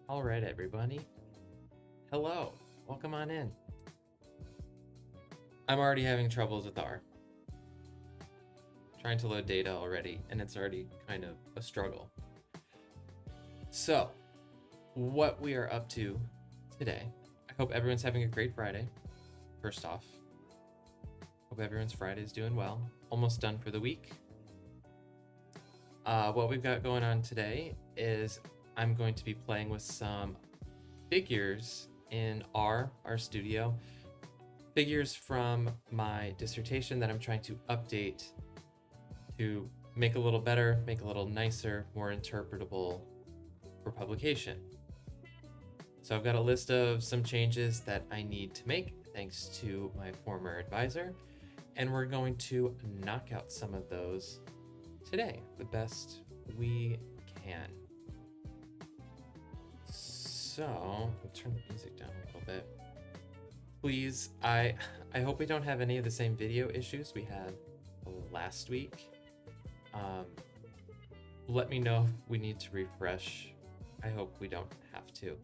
All right, everybody. Hello. Welcome on in. I'm already having troubles with R. Trying to load data already, and it's already kind of a struggle. So, what we are up to today. I hope everyone's having a great Friday. First off, hope everyone's Friday is doing well. Almost done for the week. What we've got going on today is I'm going to be playing with some figures in RStudio. Figures from my dissertation that I'm trying to update to make a little better, make a little nicer, more interpretable for publication. So I've got a list of some changes that I need to make thanks to my former advisor, and we're going to knock out some of those today the best we can. So I'll turn the music down a little bit. Please, I hope we don't have any of the same video issues we had last week. Let me know if we need to refresh. I hope we don't have to.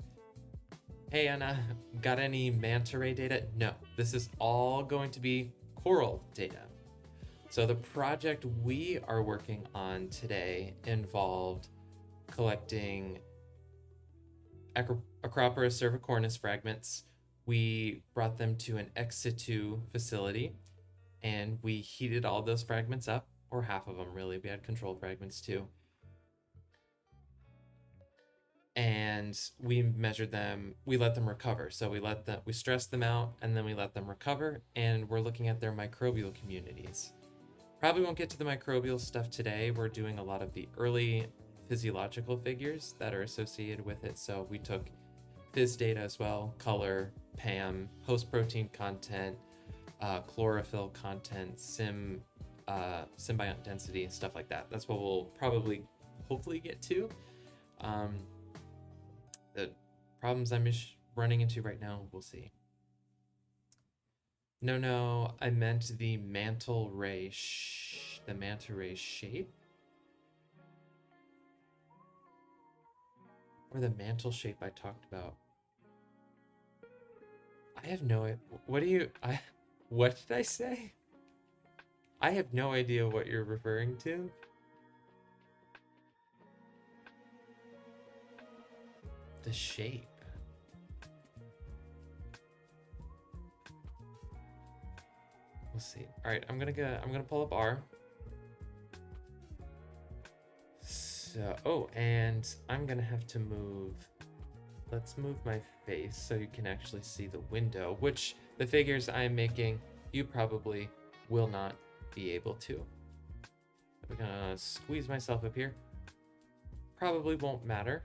Hey Anna, got any manta ray data? No, this is all going to be coral data. So the project we are working on today involved collecting Acroporis cervicornis fragments. We brought them to an ex situ facility and we heated all those fragments up, or half of them really. We had control fragments too. And we measured them, we let them recover. So we stressed them out and then we let them recover, and we're looking at their microbial communities. Probably won't get to the microbial stuff today. We're doing a lot of the early physiological figures that are associated with it. So we took phys data as well, color, PAM, host protein content, chlorophyll content, symbiont density, and stuff like that. That's what we'll probably, hopefully get to. The problems I'm running into right now, we'll see. No, I meant the manta ray shape. Or the mantle shape I talked about. I have no idea. What did I say? I have no idea what you're referring to. The shape. We'll see. All right, I'm gonna pull up R. So, and I'm gonna have to move. Let's move my face so you can actually see the window, which the figures I'm making, you probably will not be able to. I'm gonna squeeze myself up here. Probably won't matter.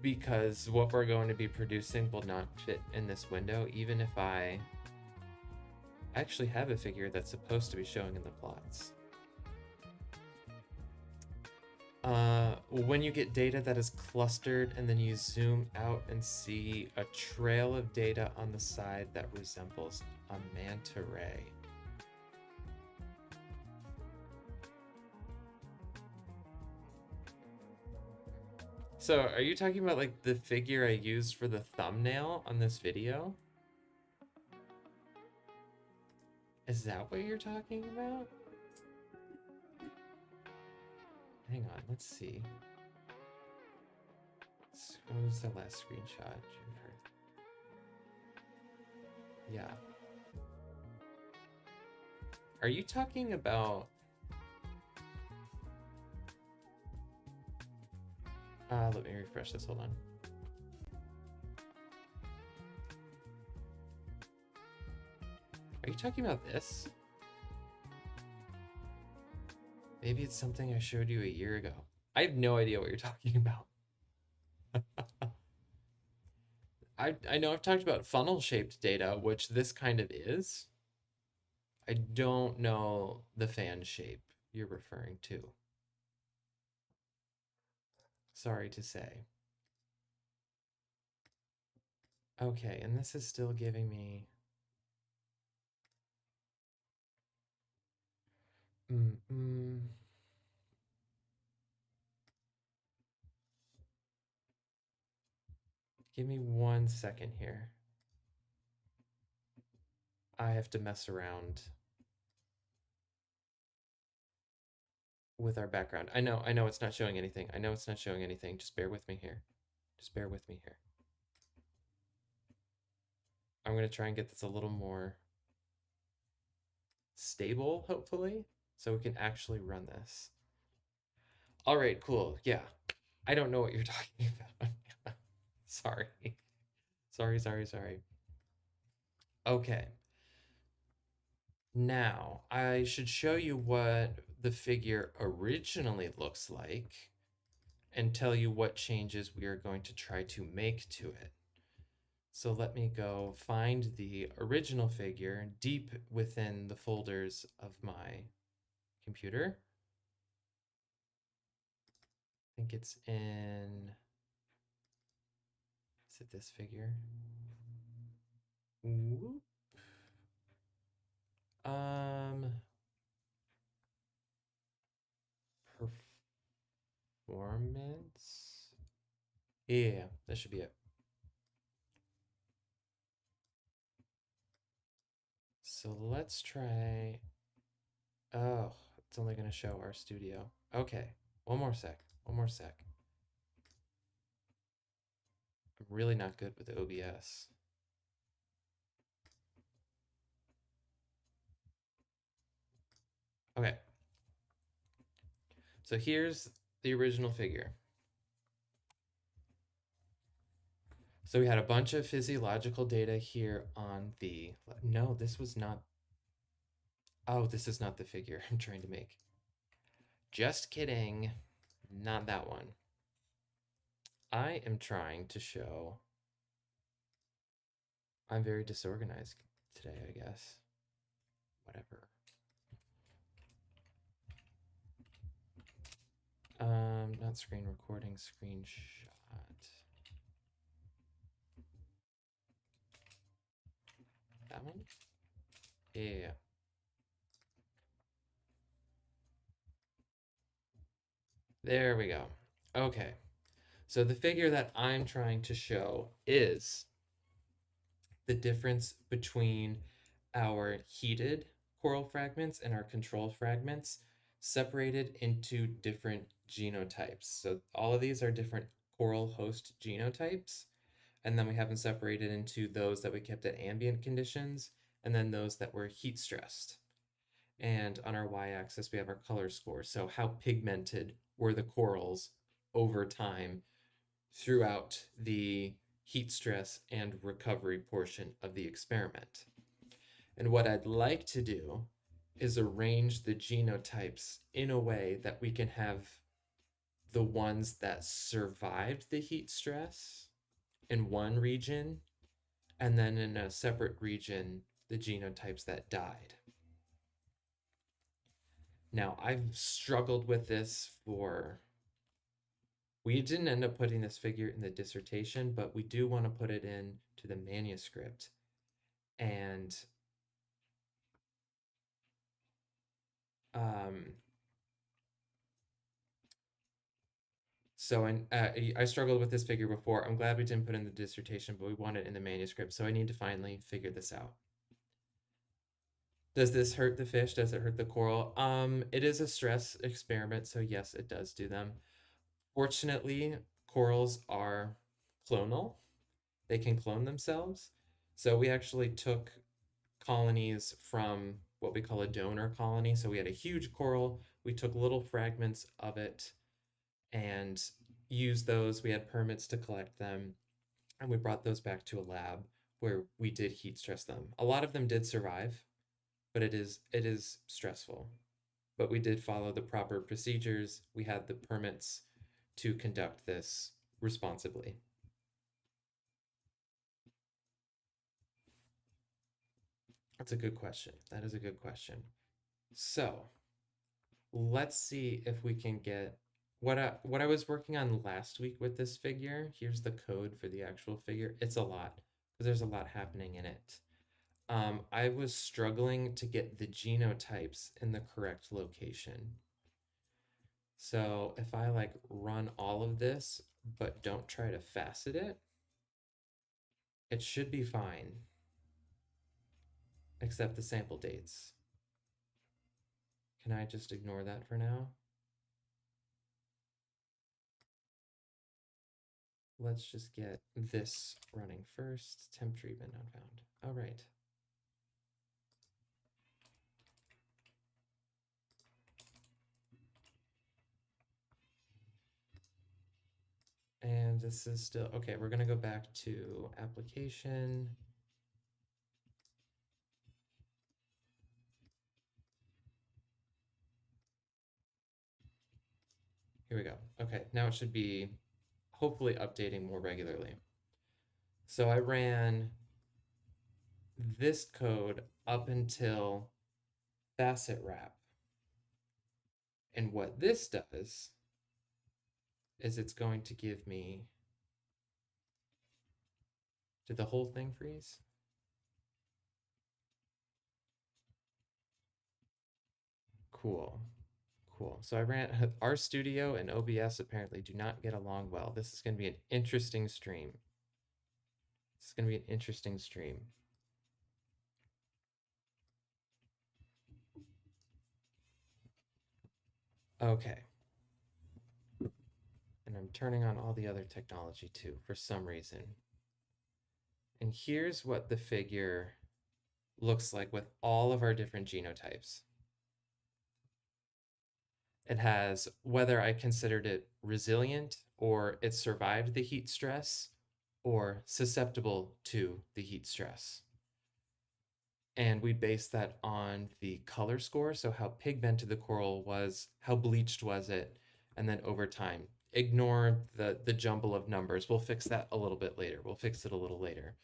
Because what we're going to be producing will not fit in this window, even if I actually have a figure that's supposed to be showing in the plots. When you get data that is clustered and then you zoom out and see a trail of data on the side that resembles a manta ray. So are you talking about like the figure I used for the thumbnail on this video? Is that what you're talking about? Hang on, let's see. What was the last screenshot? Yeah. Are you talking about... let me refresh this, hold on. Are you talking about this? Maybe it's something I showed you a year ago. I have no idea what you're talking about. I know I've talked about funnel-shaped data, which this kind of is. I don't know the fan shape you're referring to. Sorry to say. Okay, and this is still giving me... Give me 1 second here. I have to mess around with our background. I know it's not showing anything. I know it's not showing anything. Just bear with me here. Just bear with me here. I'm going to try and get this a little more stable, hopefully, so we can actually run this. All right, cool. Yeah. I don't know what you're talking about. Sorry. Sorry. Okay. Now, I should show you what the figure originally looks like and tell you what changes we are going to try to make to it. So let me go find the original figure deep within the folders of my computer. I think it's in, is it this figure? Whoop. Um, Performance. Yeah, that should be it. So let's try. Oh, it's only going to show RStudio. Okay, one more sec. One more sec. I'm really not good with OBS. Okay. So here's the original figure. So we had a bunch of physiological data here on the. No, this was not. Oh, this is not the figure I'm trying to make. Just kidding. Not that one. I am trying to show. I'm very disorganized today, I guess. Whatever. Not screen recording, screenshot. That one? Yeah. There we go. Okay. So the figure that I'm trying to show is the difference between our heated coral fragments and our control fragments separated into different genotypes. So all of these are different coral host genotypes. And then we have them separated into those that we kept at ambient conditions and then those that were heat stressed. And on our y-axis, we have our color score. So how pigmented were the corals over time throughout the heat stress and recovery portion of the experiment. And what I'd like to do is arrange the genotypes in a way that we can have the ones that survived the heat stress in one region, and then in a separate region, the genotypes that died. Now, I've struggled with this for. We didn't end up putting this figure in the dissertation, but we do want to put it in to the manuscript. And so I struggled with this figure before. I'm glad we didn't put in the dissertation, but we want it in the manuscript. So I need to finally figure this out. Does this hurt the fish? Does it hurt the coral? It is a stress experiment, so yes, it does do them. Fortunately, corals are clonal. They can clone themselves. So we actually took colonies from what we call a donor colony. So we had a huge coral. We took little fragments of it and used those. We had permits to collect them. And we brought those back to a lab where we did heat stress them. A lot of them did survive, but it is stressful. But we did follow the proper procedures. We had the permits to conduct this responsibly. That's a good question. That is a good question. So let's see if we can get what I was working on last week with this figure. Here's the code for the actual figure. It's a lot because there's a lot happening in it. I was struggling to get the genotypes in the correct location. So if I like run all of this, but don't try to facet it, It should be fine, except the sample dates. Can I just ignore that for now? Let's just get this running first. Temp treatment not found. All right. And this is still, okay, we're gonna go back to application. Here we go. Okay, now it should be hopefully updating more regularly. So I ran this code up until facet wrap. And what this does is it's going to give me, did the whole thing freeze? Cool. Cool. So I ran RStudio and OBS apparently do not get along well. This is going to be an interesting stream. This is going to be an interesting stream. Okay. And I'm turning on all the other technology too for some reason. And here's what the figure looks like with all of our different genotypes. It has whether I considered it resilient or it survived the heat stress or susceptible to the heat stress. And we based that on the color score. So how pigmented the coral was, how bleached was it, and then over time. Ignore the jumble of numbers. We'll fix that a little bit later. We'll fix it a little later.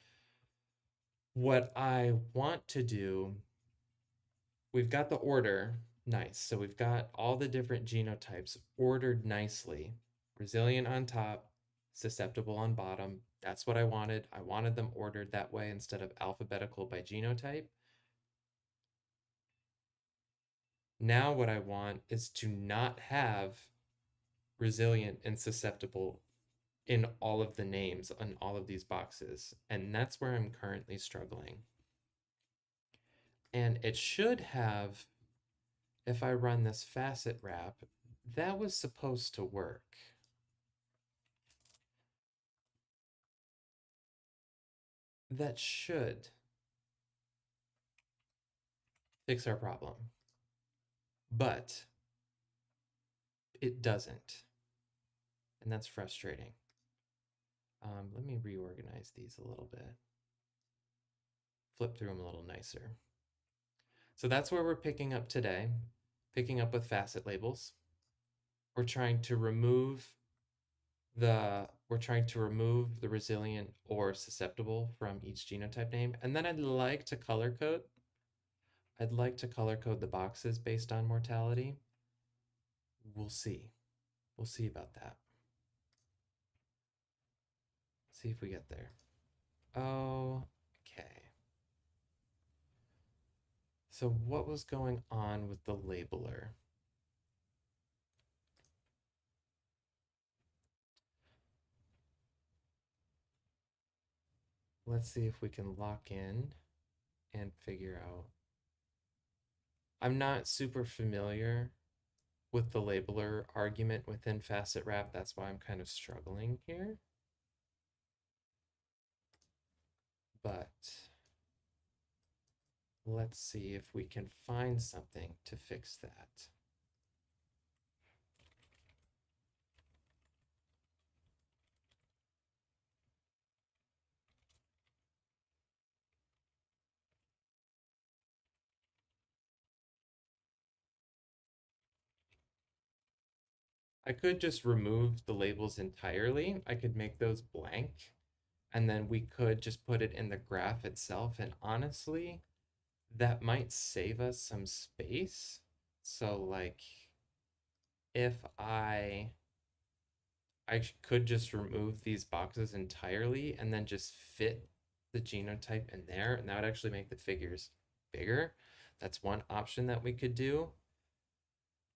What I want to do, we've got the order nice. So we've got all the different genotypes ordered nicely. Resilient on top, susceptible on bottom. That's what I wanted. I wanted them ordered that way instead of alphabetical by genotype. Now what I want is to not have resilient and susceptible in all of the names on all of these boxes. And that's where I'm currently struggling. And it should have, if I run this facet wrap, that was supposed to work. That should fix our problem. But it doesn't. And that's frustrating. Let me reorganize these a little bit. Flip through them a little nicer. So that's where we're picking up today, picking up with facet labels. We're trying to remove the resilient or susceptible from each genotype name. And then I'd like to color code. I'd like to color code the boxes based on mortality. We'll see. We'll see about that. See if we get there. Okay. So what was going on with the labeler? Let's see if we can lock in and figure out. I'm not super familiar with the labeler argument within facet wrap. That's why I'm kind of struggling here. But let's see if we can find something to fix that. I could just remove the labels entirely. I could make those blank, and then we could just put it in the graph itself. And honestly, that might save us some space. So like if I could just remove these boxes entirely and then just fit the genotype in there, and that would actually make the figures bigger. That's one option that we could do.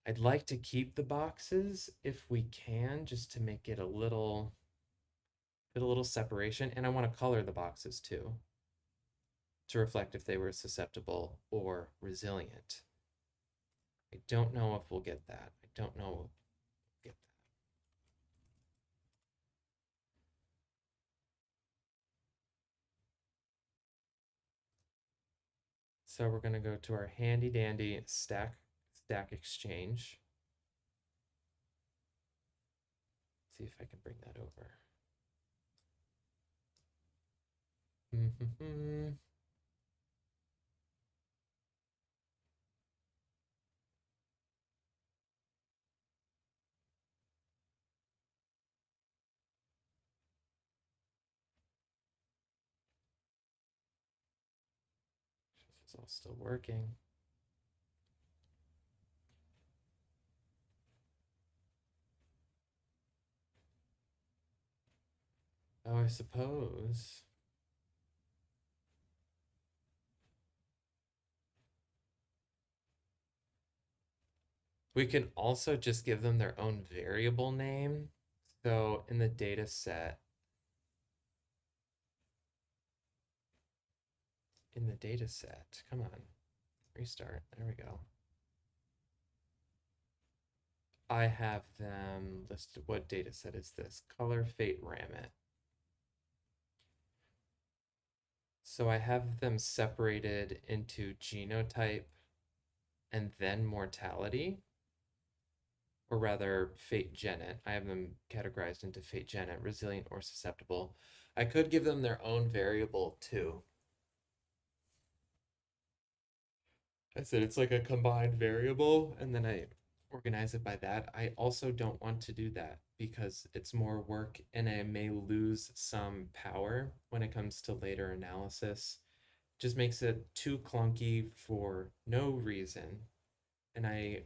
I'd like to keep the boxes if we can, just to make it a little Get a little separation, and I want to color the boxes too to reflect if they were susceptible or resilient. I don't know if we'll get that. I don't know if we'll get that. So we're going to go to our handy dandy stack exchange. See if I can bring that over. It's all still working. Oh, I suppose. We can also just give them their own variable name. So in the data set, come on, restart. There we go. I have them listed. What data set is this? Color Fate Rammet. So I have them separated into genotype and then mortality, or rather fate genet. I have them categorized into fate genet, resilient or susceptible. I could give them their own variable too. I said it's like a combined variable, and then I organize it by that. I also don't want to do that because it's more work and I may lose some power when it comes to later analysis. Just makes it too clunky for no reason. And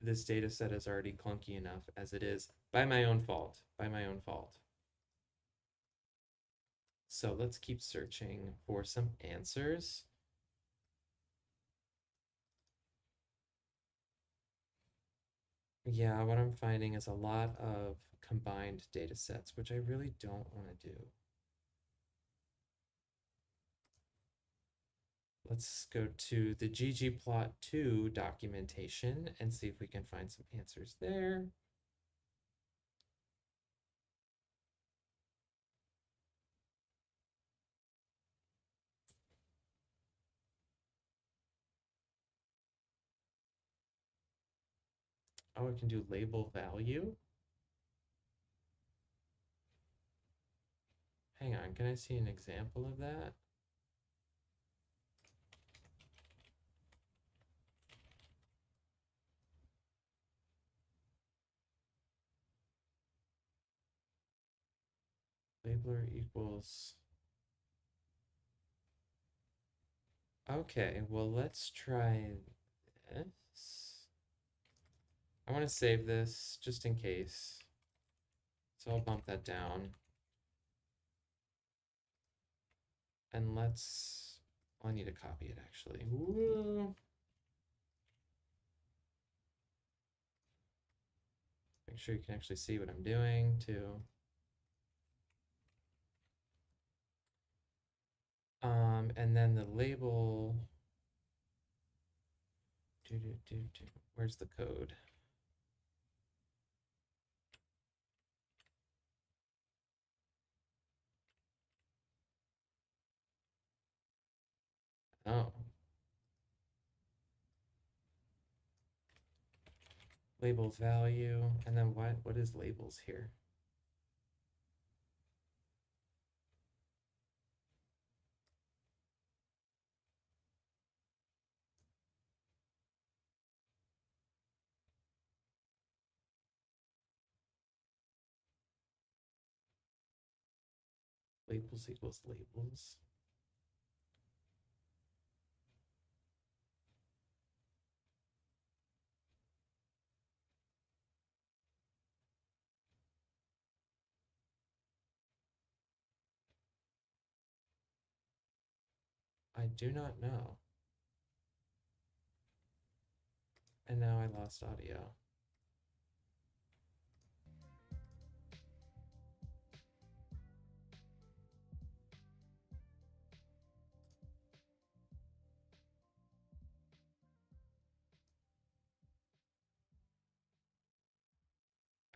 this data set is already clunky enough as it is by my own fault, So let's keep searching for some answers. Yeah, what I'm finding is a lot of combined data sets, which I really don't want to do. Let's go to the ggplot2 documentation and see if we can find some answers there. Oh, I can do label value. Hang on, can I see an example of that? Labeler equals. Okay, well, let's try this. I want to save this just in case. So I'll bump that down. And let's, well, I need to copy it actually. Woo. Make sure you can actually see what I'm doing too. And then the label. Where's the code? Oh. Label value. And then what is labels here? Labels equals labels. I do not know. And now I lost audio.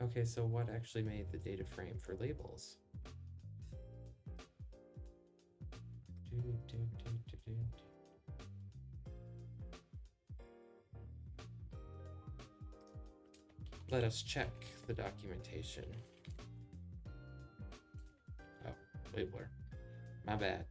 Okay, so what actually made the data frame for labels? Let us check the documentation. Oh, labeler. My bad.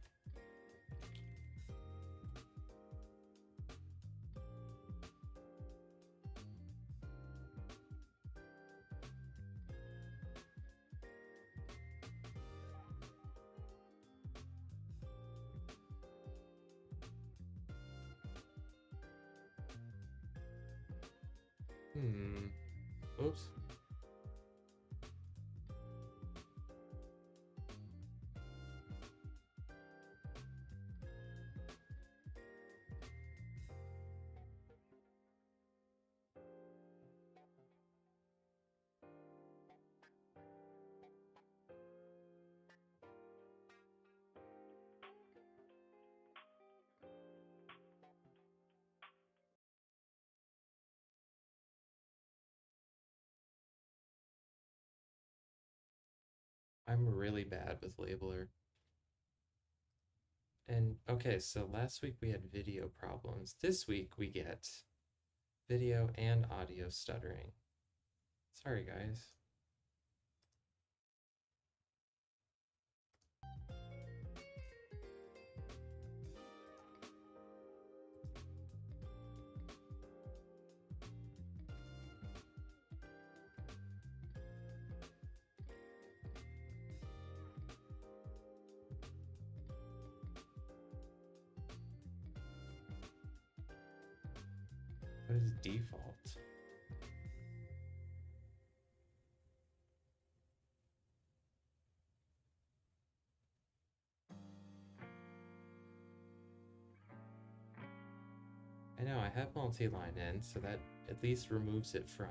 Oops. I'm really bad with labeler. And okay, so last week we had video problems. This week we get video and audio stuttering. Sorry, guys. What is default? I know I have multi-line in, so that at least removes it from.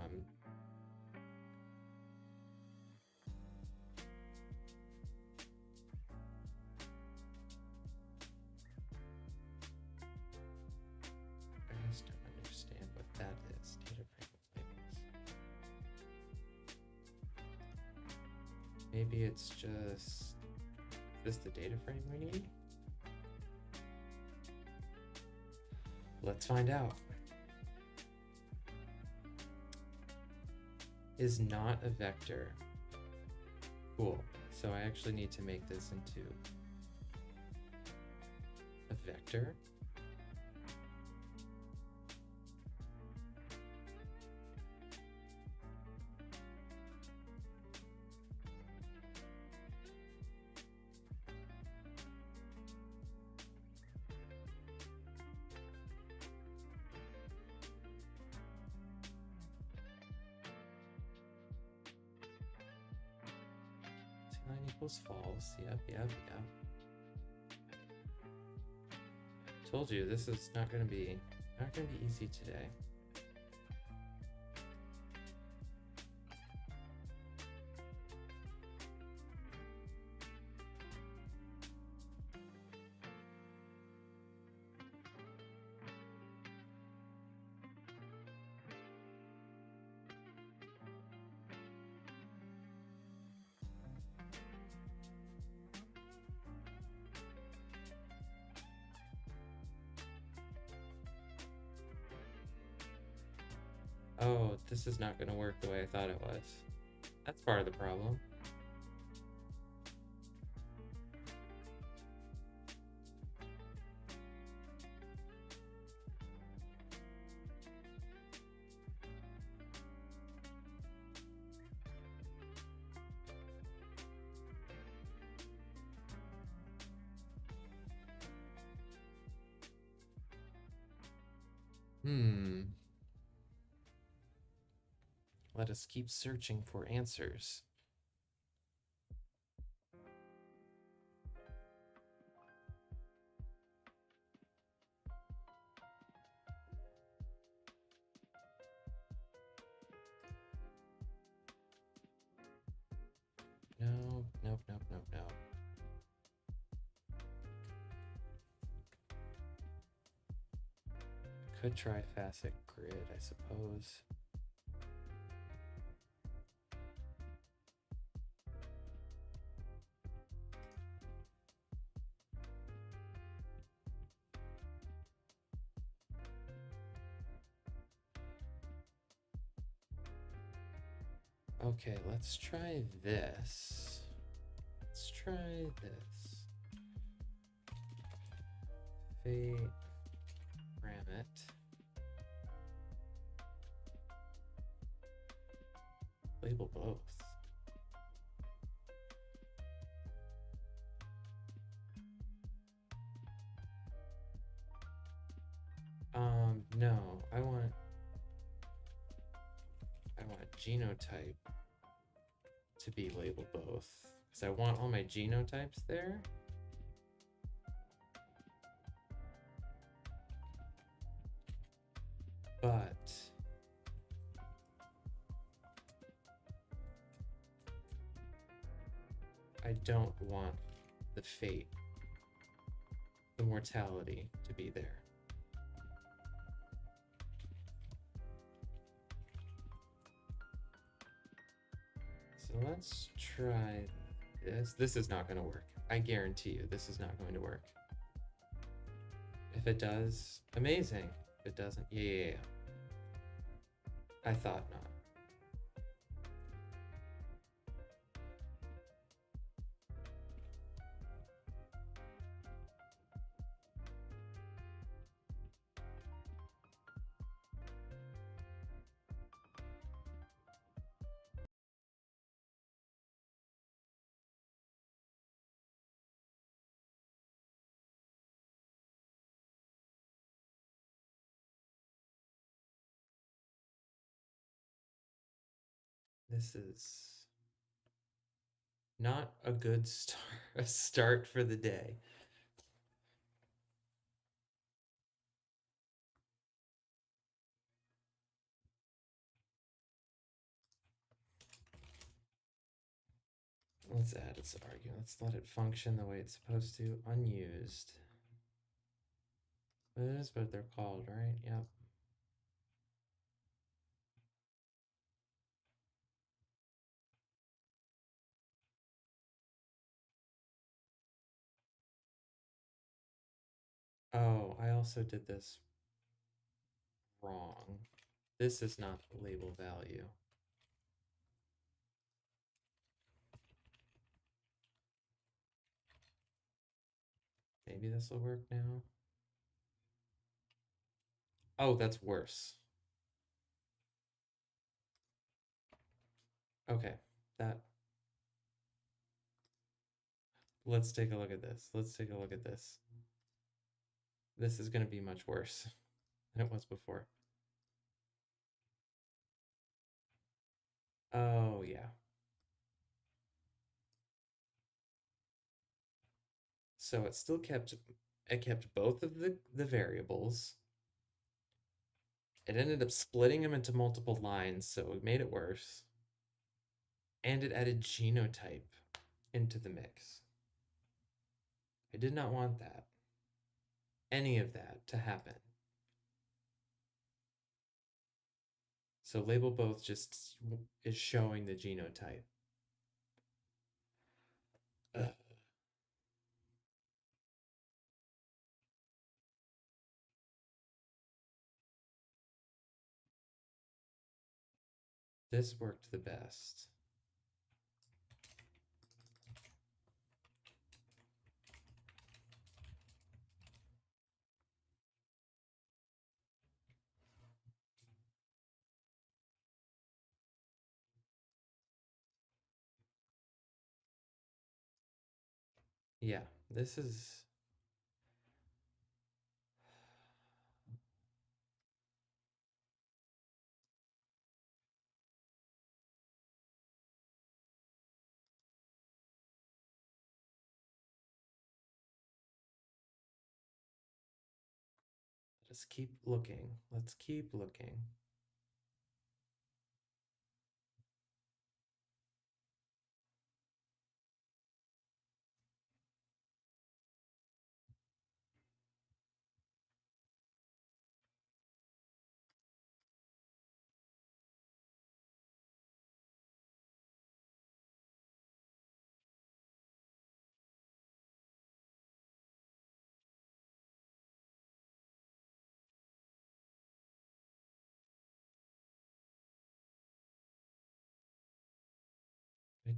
I just don't understand what that is. Data frame of labels. Maybe it's just. Is this the data frame we need? Let's find out. Is not a vector. Cool. So I actually need to make this into a vector. Line equals false. Yep. Told you this is not gonna be easy today. Oh, this is not going to work the way I thought it was. That's part of the problem. Let us keep searching for answers. No. Could try facet grid, I suppose. Okay, let's try this. Let's try this. Fate, ram it. Label both. No, I want genotype to be labeled both because I want all my genotypes there. But I don't want the fate, the mortality to be there. So let's try this. This is not going to work. I guarantee you this is not going to work. If it does, amazing. If it doesn't, yeah. I thought not. This is not a good start for the day. Let's add its argument. Let's let it function the way it's supposed to. Unused. It is what they're called, right? Yep. Oh, I also did this wrong. This is not the label value. Maybe this will work now. Oh, that's worse. Okay, that. Let's take a look at this. Let's take a look at this. This is going to be much worse than it was before. Oh, yeah. So it still kept both of the variables. It ended up splitting them into multiple lines, so it made it worse. And it added genotype into the mix. I did not want that. Any of that to happen. So label both just is showing the genotype. Ugh. This worked the best. Yeah, this is. Just keep looking. Let's keep looking.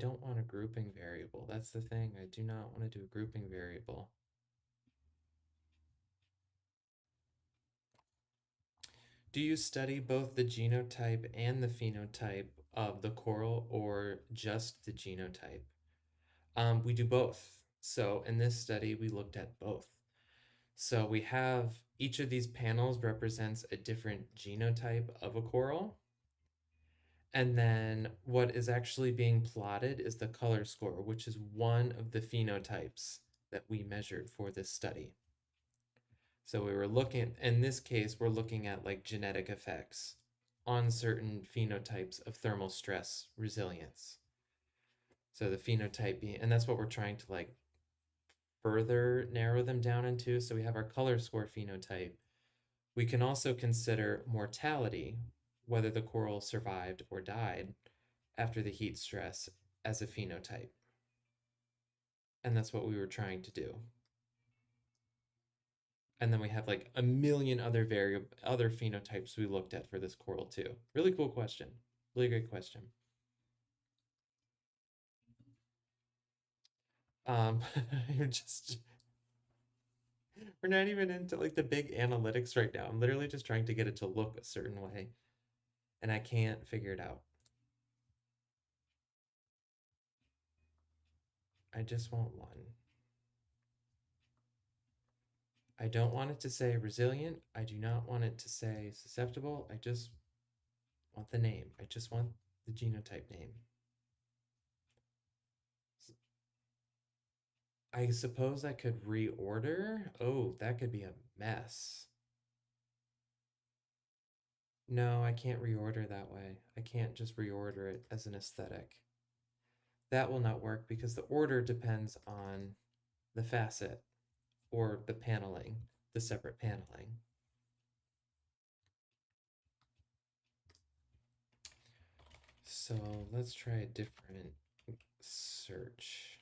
don't want a grouping variable. That's the thing. I do not want to do a grouping variable. Do you study both the genotype and the phenotype of the coral or just the genotype? We do both. So in this study, we looked at both. So we have each of these panels represents a different genotype of a coral. And then what is actually being plotted is the color score, which is one of the phenotypes that we measured for this study. So we were looking, in this case, we're looking at like genetic effects on certain phenotypes of thermal stress resilience. So the phenotype being, and that's what we're trying to like further narrow them down into. So we have our color score phenotype. We can also consider mortality, whether the coral survived or died after the heat stress as a phenotype. And that's what we were trying to do. And then we have like a million other phenotypes we looked at for this coral too. Really cool question. Really great question. You're just we're not even into like the big analytics right now. I'm literally just trying to get it to look a certain way, and I can't figure it out. I just want one. I don't want it to say resilient. I do not want it to say susceptible. I just want the name. I just want the genotype name. I suppose I could reorder. Oh, that could be a mess. No, I can't reorder that way. I can't just reorder it as an aesthetic. That will not work because the order depends on the facet or the paneling, the separate paneling. So let's try a different search.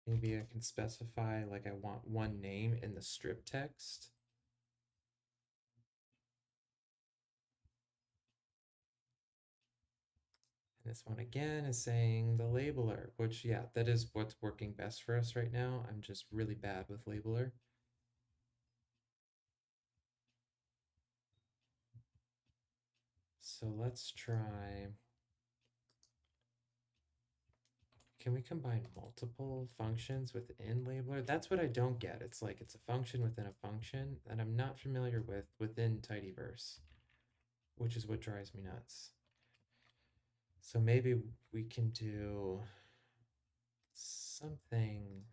Maybe I can specify like I want one name in the strip text. And this one again is saying the labeler, which yeah, that is what's working best for us right now. I'm just really bad with labeler. So let's try. Can we combine multiple functions within labeler? That's what I don't get. It's like it's a function within a function that I'm not familiar with within tidyverse, which is what drives me nuts. So maybe we can do something.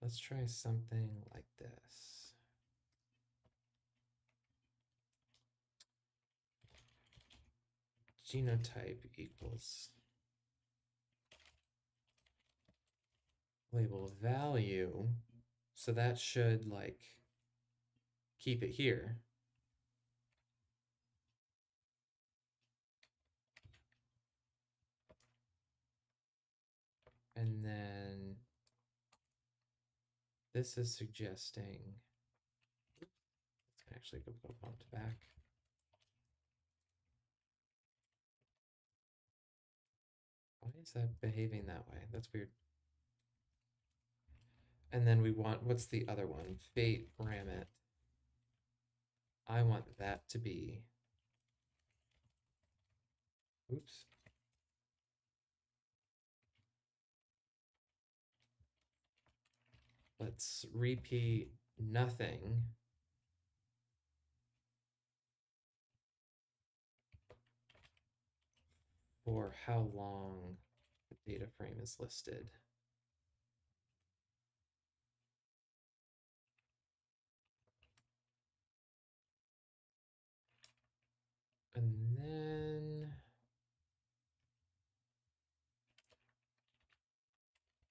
Let's try something like this. Genotype equals label value. So that should like keep it here. And then this is suggesting, let's actually go bumped back. Why is that behaving that way? That's weird. And then we want, what's the other one? Fate Rammet. I want that to be, oops. Let's repeat nothing. For how long the data frame is listed. And then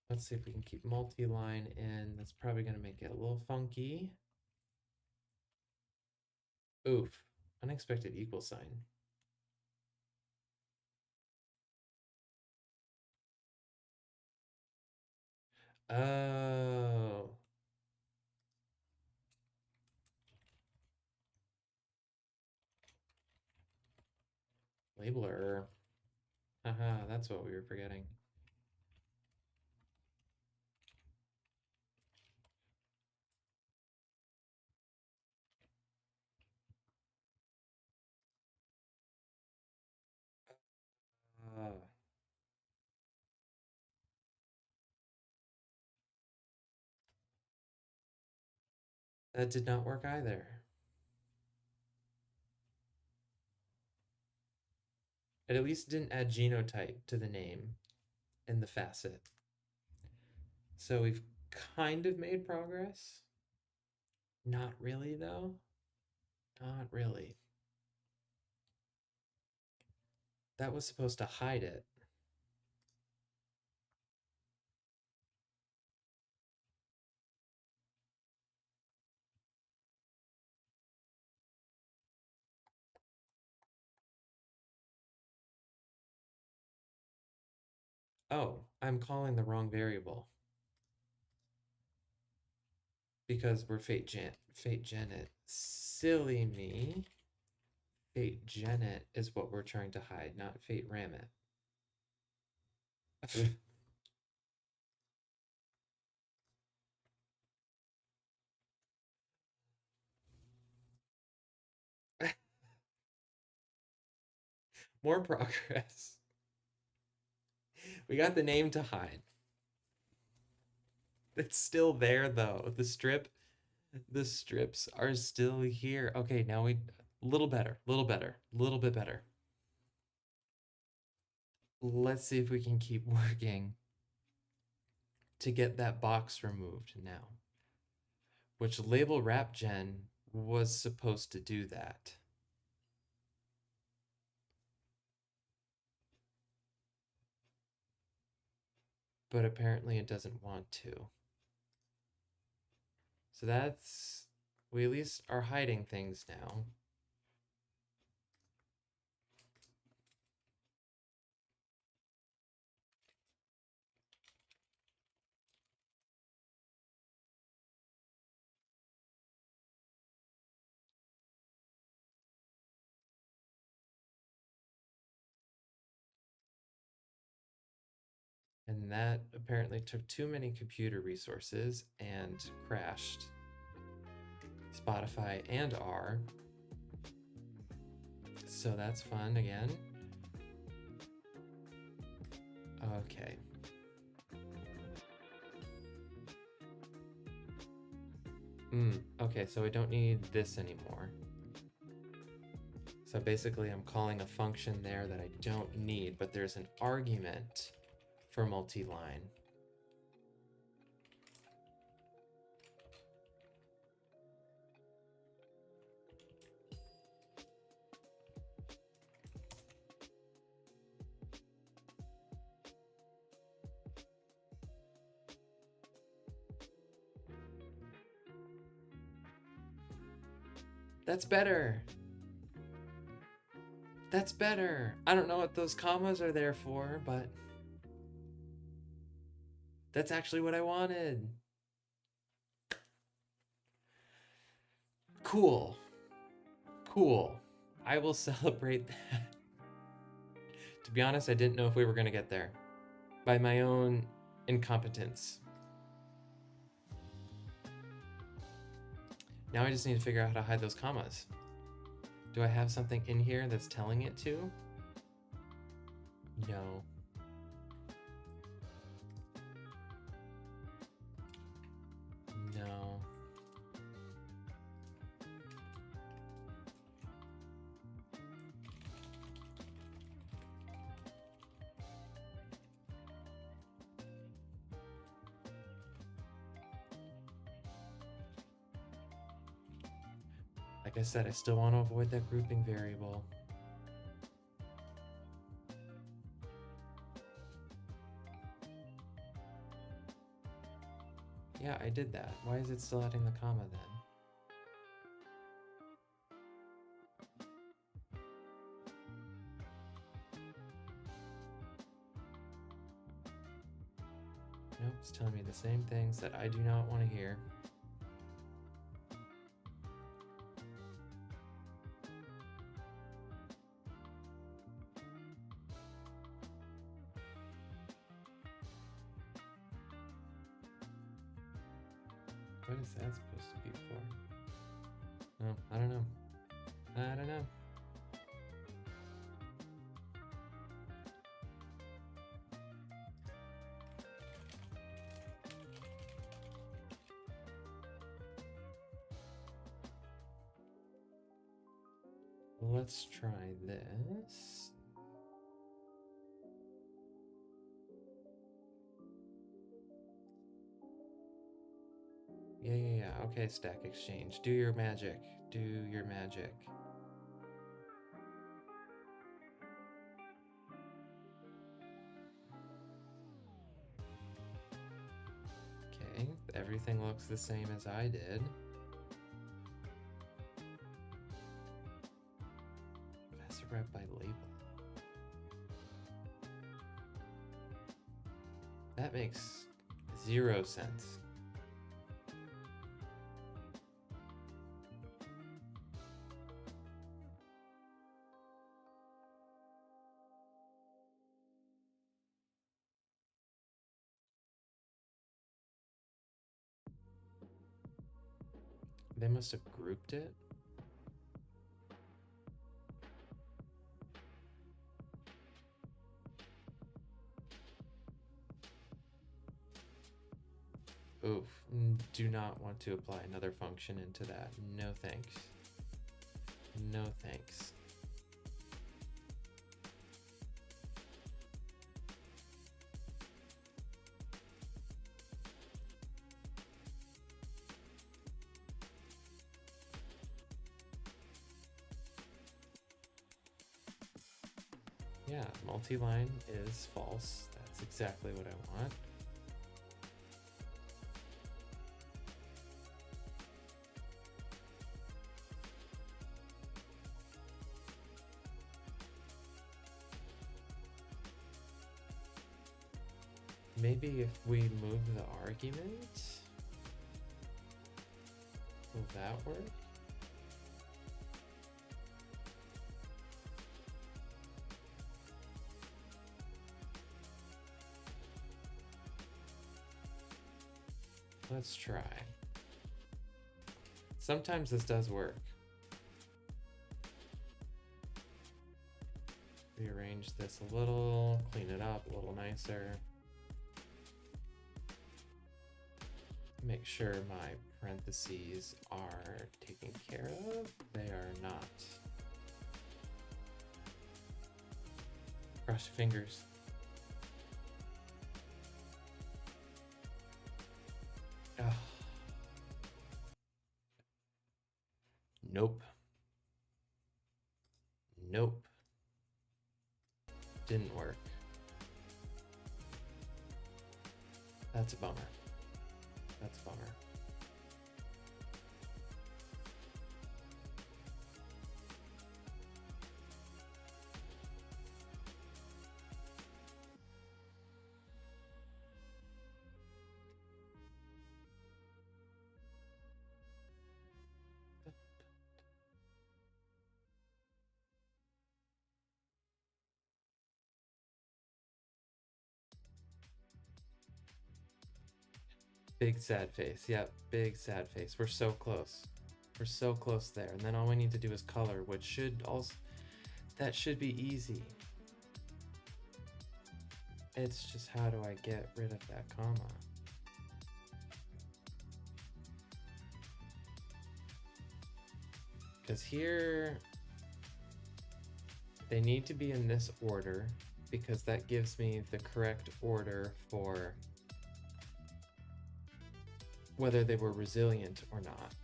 let's see if we can keep multi-line in. That's probably going to make it a little funky. Oof, unexpected equal sign. Oh. Label error. Haha, that's what we were forgetting. That did not work either. It at least didn't add genotype to the name in the facet. So we've kind of made progress. Not really, though. Not really. That was supposed to hide it. Oh, I'm calling the wrong variable. Because we're fate gen it. Silly me. Fate gen it is what we're trying to hide, not fate ram it. More progress. We got the name to hide. It's still there though. The strips are still here. Okay, now we little better, little better, little bit better. Let's see if we can keep working to get that box removed now. Which label wrap gen was supposed to do that. But apparently it doesn't want to. So that's, we at least are hiding things now. And that apparently took too many computer resources and crashed Spotify and R. So that's fun again. Okay. Okay, so I don't need this anymore. So basically I'm calling a function there that I don't need, but there's an argument for multi-line. That's better. That's better. I don't know what those commas are there for, but that's actually what I wanted. Cool. Cool. I will celebrate that. To be honest, I didn't know if we were going to get there by my own incompetence. Now I just need to figure out how to hide those commas. Do I have something in here that's telling it to? No. No. Like I said, I still want to avoid that grouping variable. Yeah, I did that. Why is it still adding the comma then? Nope, it's telling me the same things that I do not want to hear. What is that supposed to be for? No, I don't know. I don't know. Let's try this. Yeah. Okay, Stack Exchange. Do your magic. Do your magic. Okay, everything looks the same as I did. Professor Rep by label. That makes 0 sense. They must have grouped it. Oof, do not want to apply another function into that. No thanks. No thanks. Yeah, multi-line is false. That's exactly what I want. Maybe if we move the argument, will that work? Let's try. Sometimes this does work. Rearrange this a little, clean it up a little nicer. Make sure my parentheses are taken care of. They are not. Cross your fingers. Ugh. Nope. Nope. Didn't work. That's a bummer. That's a bummer. Big sad face. Yep, big sad face. We're so close. We're so close there. And then all we need to do is color, which should also, that should be easy. It's just how do I get rid of that comma? Because here, they need to be in this order because that gives me the correct order for whether they were resilient or not.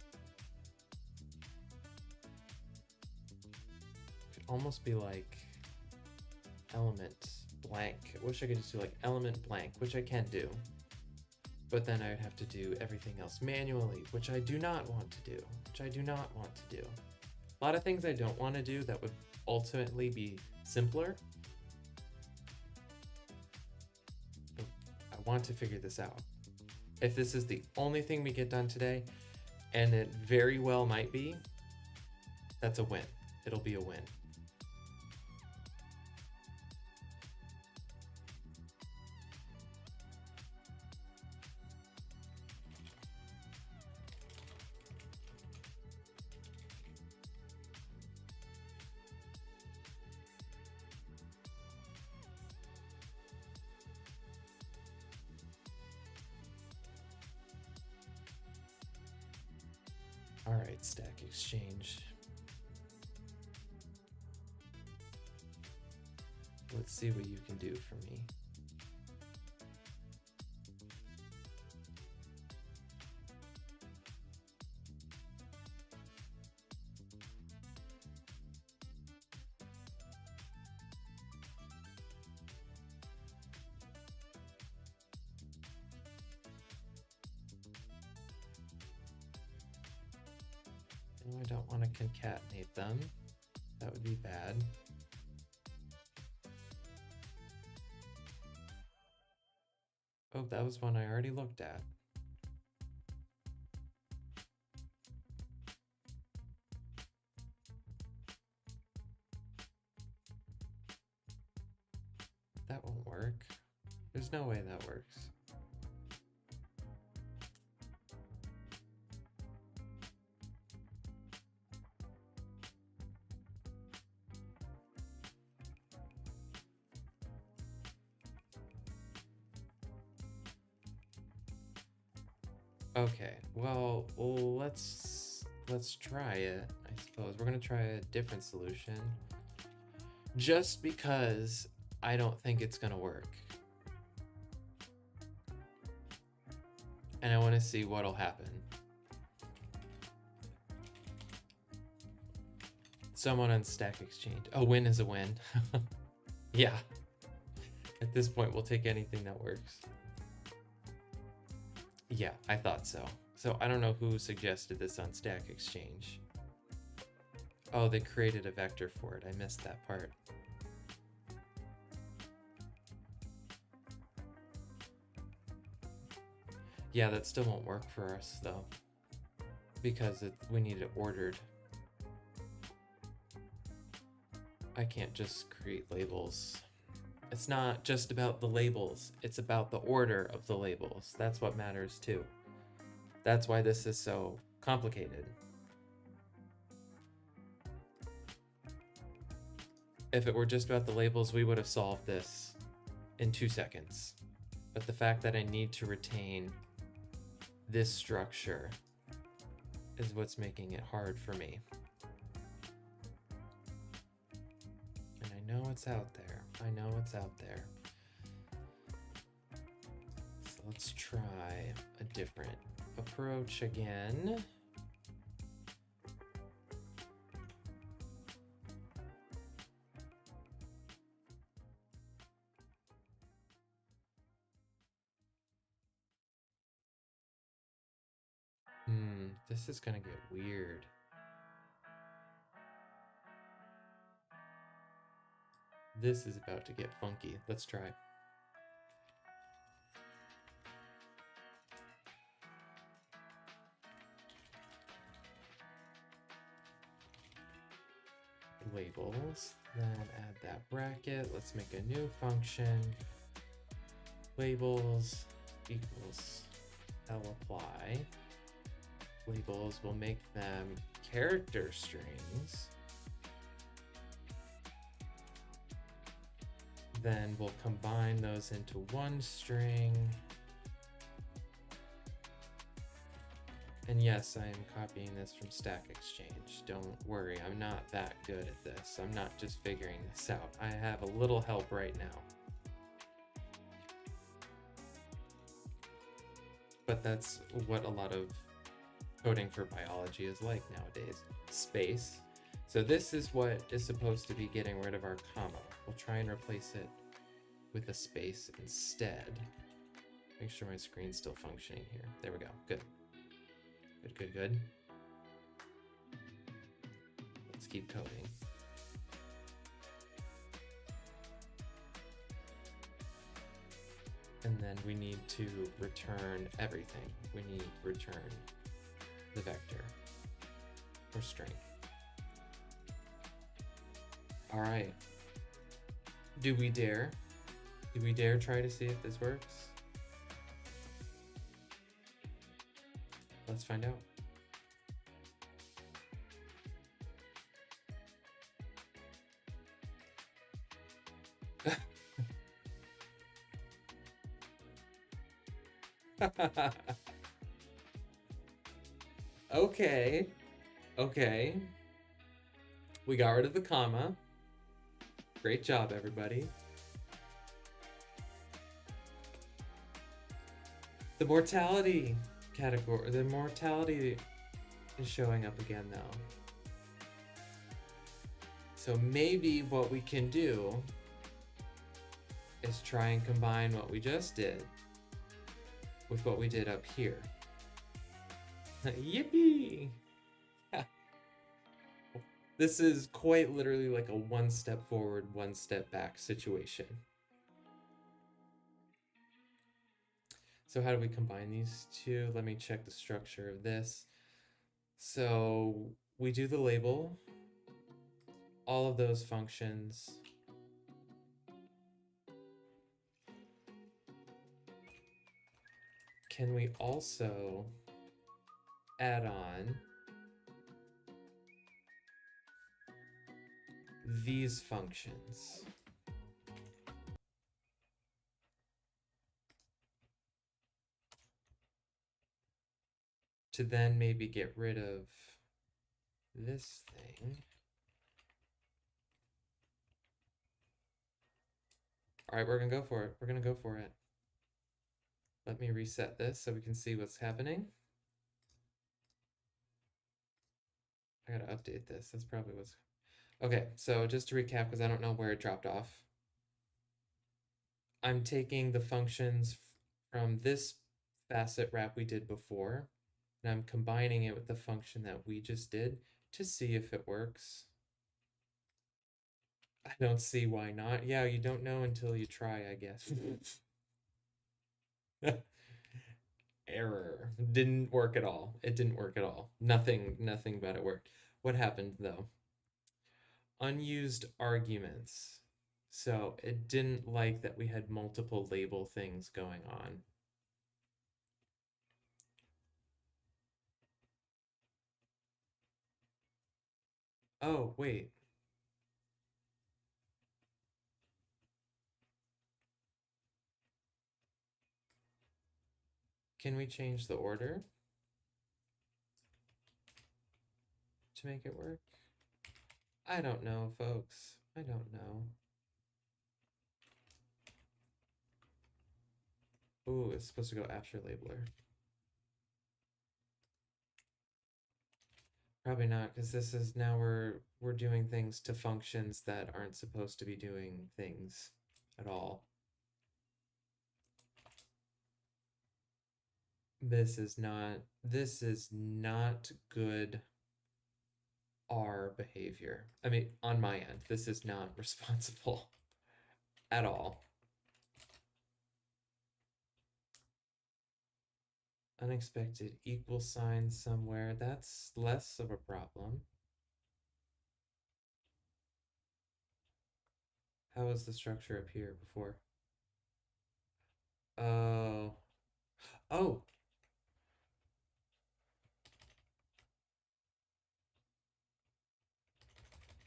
It could almost be like element blank. I wish I could just do like element blank, which I can do. but then I would have to do everything else manually, which I do not want to do, A lot of things I don't want to do that would ultimately be simpler. I want to figure this out. If this is the only thing we get done today, and it very well might be, that's a win. It'll be a win. All right, Stack Exchange. Let's see what you can do for me. I don't want to concatenate them. That would be bad. Oh, that was one I already looked at. That won't work. There's no way that works. Okay, well, let's try it, I suppose. We're gonna try a different solution just because I don't think it's gonna work. And I want to see what'll happen. Someone on Stack Exchange. A win is a win. Yeah. At this point, we'll take anything that works. Yeah, I thought so. So I don't know who suggested this on Stack Exchange. Oh, they created a vector for it. I missed that part. Yeah, that still won't work for us though, because we need it ordered. I can't just create labels. It's not just about the labels, it's about the order of the labels. That's what matters too. That's why this is so complicated. If it were just about the labels, we would have solved this in 2 seconds. But the fact that I need to retain this structure is what's making it hard for me. And I know it's out there. I know it's out there. So let's try a different approach again. This is gonna get weird. This is about to get funky. Let's try. Labels, then add that bracket. Let's make a new function. Labels equals lapply. Labels, will make them character strings. Then we'll combine those into one string. And yes, I am copying this from Stack Exchange. Don't worry, I'm not that good at this. I'm not just figuring this out. I have a little help right now. But that's what a lot of coding for biology is like nowadays. Space. So this is what is supposed to be getting rid of our comma. We'll try and replace it with a space instead. Make sure my screen's still functioning here. There we go. Good. Good, good, good. Let's keep coding. And then we need to return everything. We need to return the vector or string. All right. Do we dare? Do we dare try to see if this works? Let's find out. Okay. Okay. We got rid of the comma. Great job, everybody. The mortality category, the mortality is showing up again though. So maybe what we can do is try and combine what we just did with what we did up here. Yippee! This is quite literally like a one step forward, one step back situation. So how do we combine these two? Let me check the structure of this. So we do the label, all of those functions. Can we also add on these functions? To then maybe get rid of this thing. All right, we're gonna go for it. We're gonna go for it. Let me reset this so we can see what's happening. I gotta update this. That's probably what's... Okay, so just to recap, because I don't know where it dropped off. I'm taking the functions from this facet wrap we did before, and I'm combining it with the function that we just did to see if it works. I don't see why not. Yeah, you don't know until you try, I guess. Error. Didn't work at all. It didn't work at all. Nothing about it worked. What happened though? Unused arguments. So it didn't like that we had multiple label things going on. Oh, wait. Can we change the order to make it work? I don't know, folks. I don't know. Ooh, it's supposed to go after labeler. Probably not, because this is now we're doing things to functions that aren't supposed to be doing things at all. This is not good R behavior. I mean, on my end, this is not responsible at all. Unexpected equal sign somewhere. That's less of a problem. How was the structure up here before? Oh. Oh.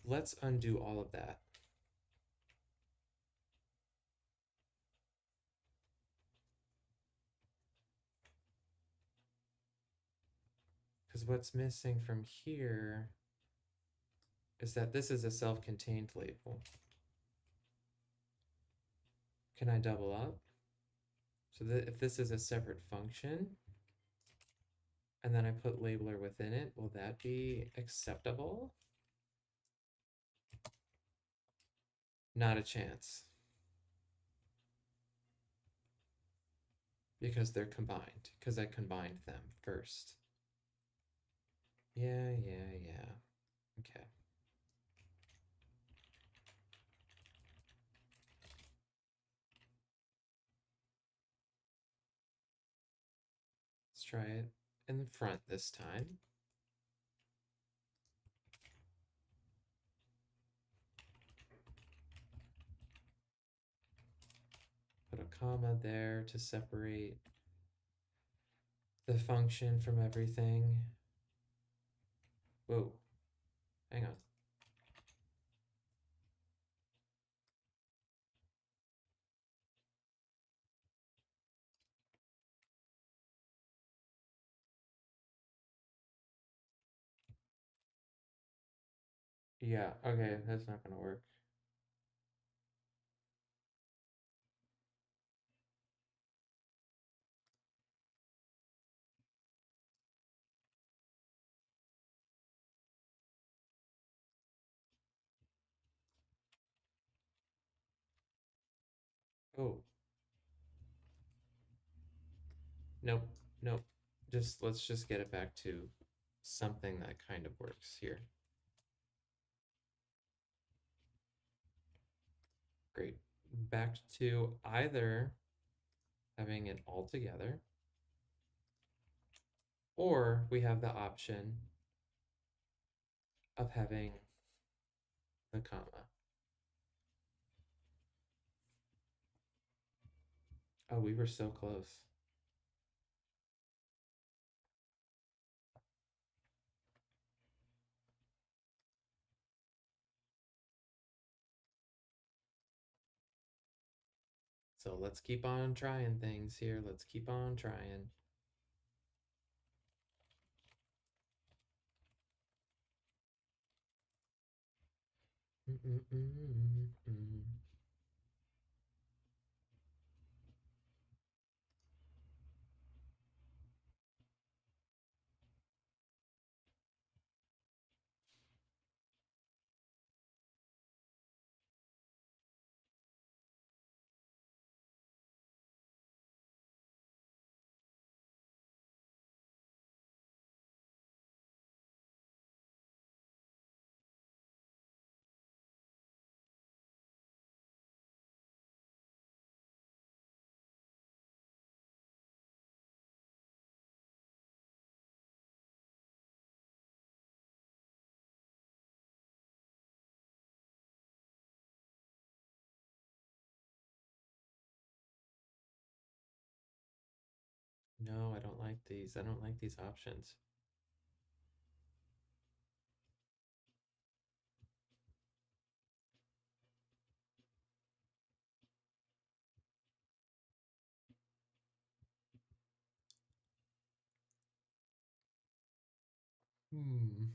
Let's undo all of that. Because what's missing from here is that this is a self-contained label. Can I double up? So that if this is a separate function, and then I put labeler within it, will that be acceptable? Not a chance. because they're combined, because I combined them first. Yeah. Okay. Let's try it in the front this time. Put a comma there to separate the function from everything. Whoa, hang on. Yeah, okay, that's not gonna work. Oh, nope, nope. Let's just get it back to something that kind of works here. Great. Back to either having it all together, or we have the option of having the comma. Oh, we were so close. So let's keep on trying things here. Let's keep on trying. No, I don't like these. I don't like these options. Hmm.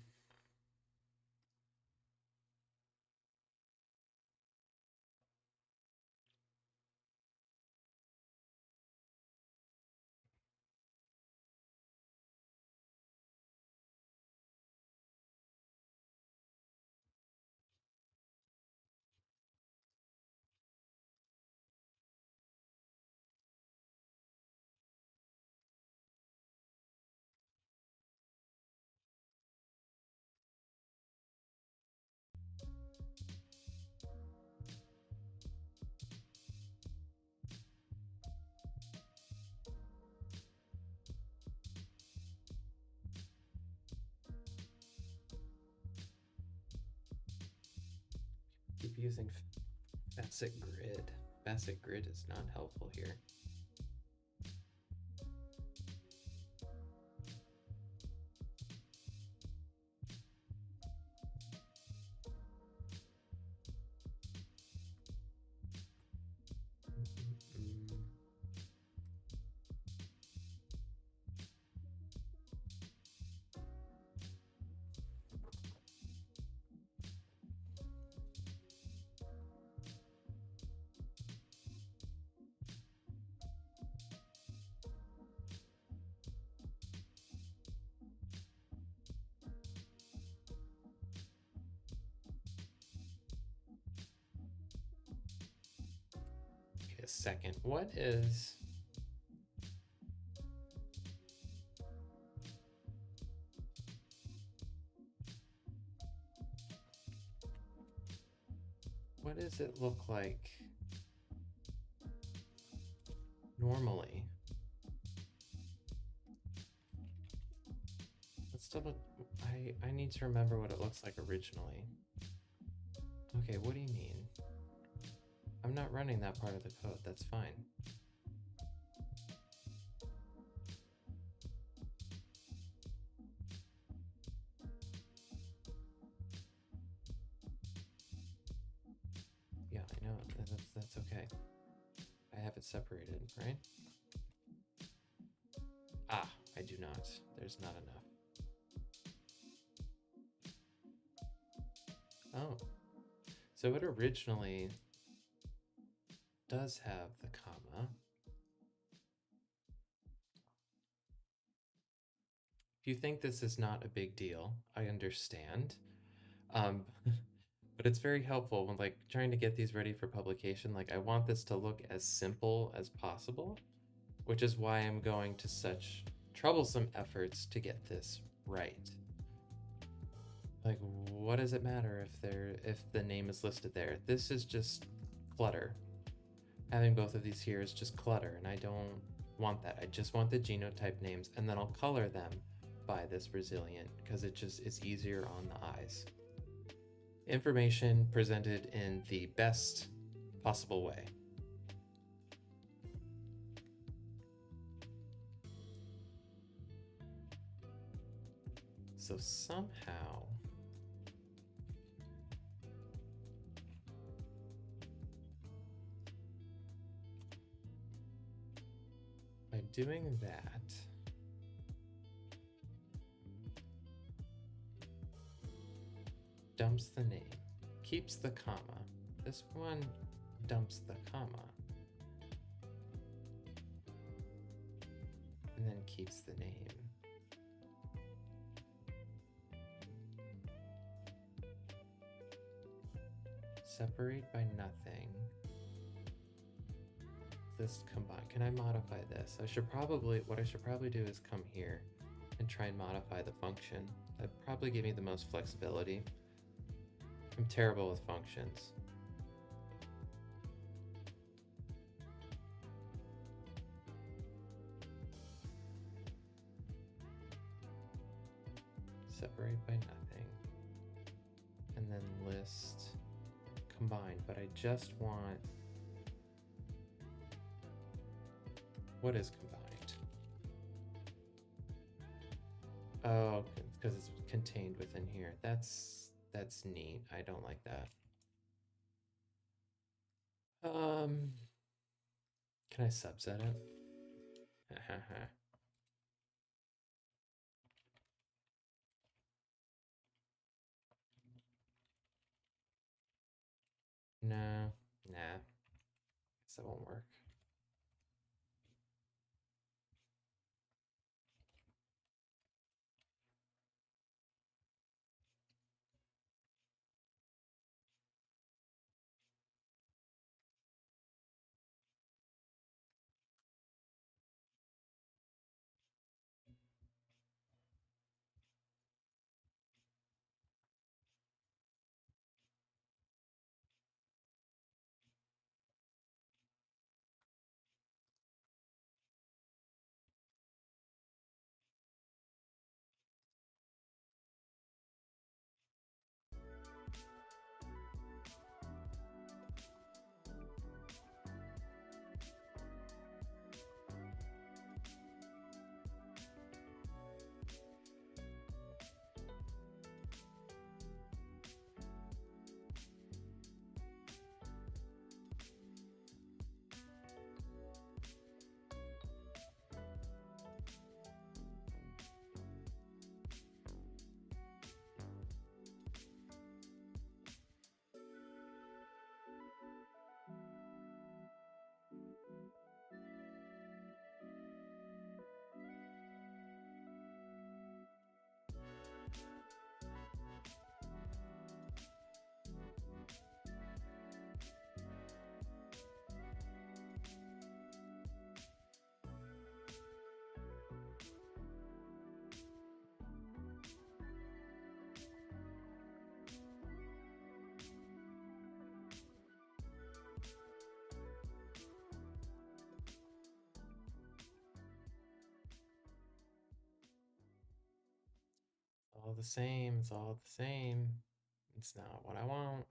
Keep using facet grid. Facet grid is not helpful here. Wait a second. What is what does it look like normally? Let's double. I need to remember what it looks like originally. Okay, what do you mean? I'm not running that part of the code. That's fine. Yeah, I know. That's okay. I have it separated, right? Ah, I do not. There's not enough. Oh, so it originally does have the comma. If you think this is not a big deal, I understand. Um, but it's very helpful when like trying to get these ready for publication. Like I want this to look as simple as possible, which is why I'm going to such troublesome efforts to get this right. Like, what does it matter if the name is listed there? This is just clutter. Having both of these here is just clutter, and I don't want that. I just want the genotype names, and then I'll color them by this resilient because it just is easier on the eyes. Information presented in the best possible way. So somehow by doing that, dumps the name, keeps the comma. This one dumps the comma, and then keeps the name. Separate by nothing. List combine. Can I modify this? What I should probably do is come here and try and modify the function. That'd probably give me the most flexibility. I'm terrible with functions. Separate by nothing. And then list combine, but I just want, what is combined? Oh, because it's contained within here. That's neat. I don't like that. Can I subset it? No, nah. Guess that won't work. the same. It's all the same. It's not what I want.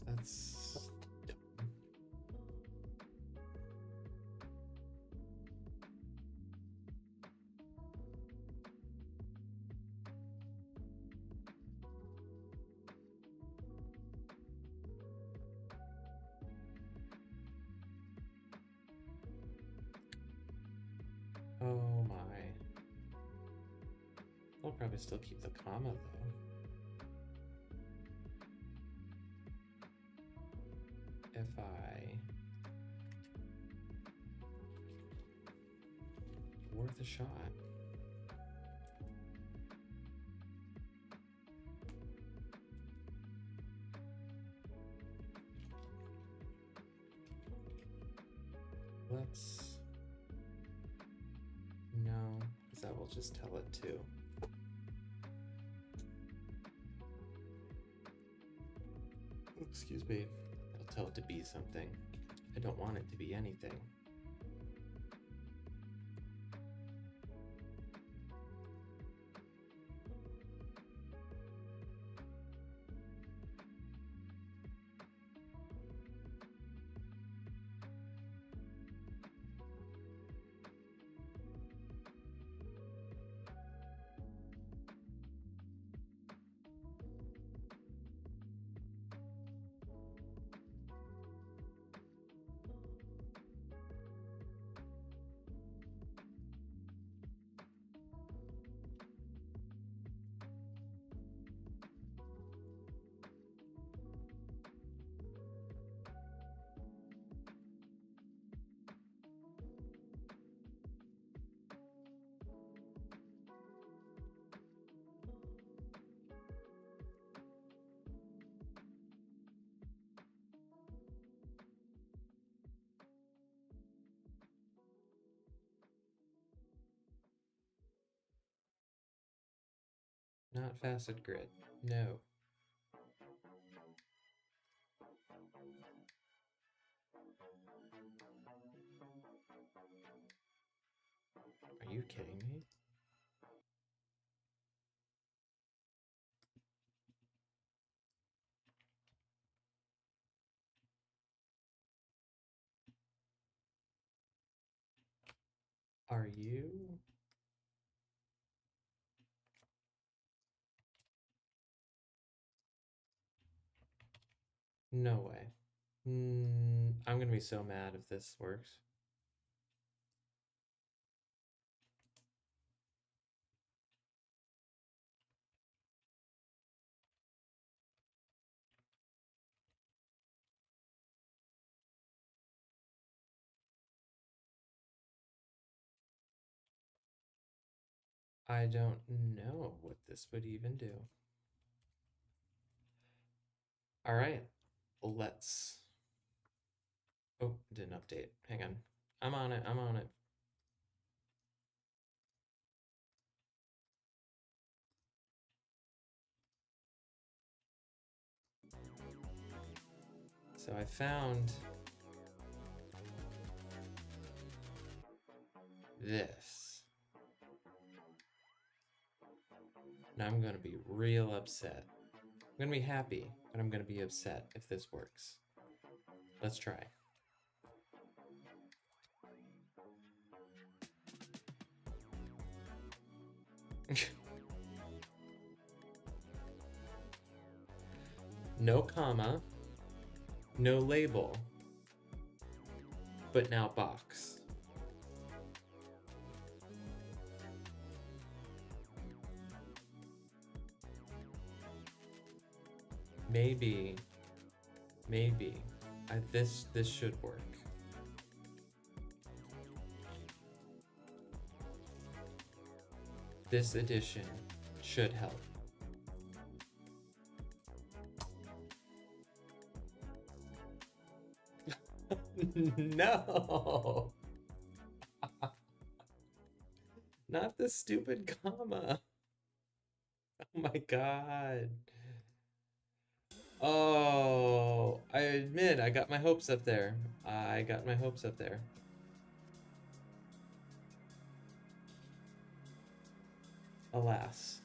That's dumb. Oh my. I'll probably still keep the comma though. If I worth a shot. Let's no, because that will just tell it to. Excuse me. It'll tell it to be something. I don't want it to be anything. Not facet grid. No. Are you kidding me? Are you? No way. I'm gonna be so mad if this works. I don't know what this would even do. All right, let's. Oh, it didn't update. Hang on. I'm on it. I'm on it. So I found this. And I'm going to be real upset. I'm gonna be happy, but I'm gonna be upset if this works. Let's try. No comma, no label, but now box. Maybe this should work. This addition should help. No. Not the stupid comma. Oh my god. Oh, I admit I got my hopes up there. I got my hopes up there. Alas.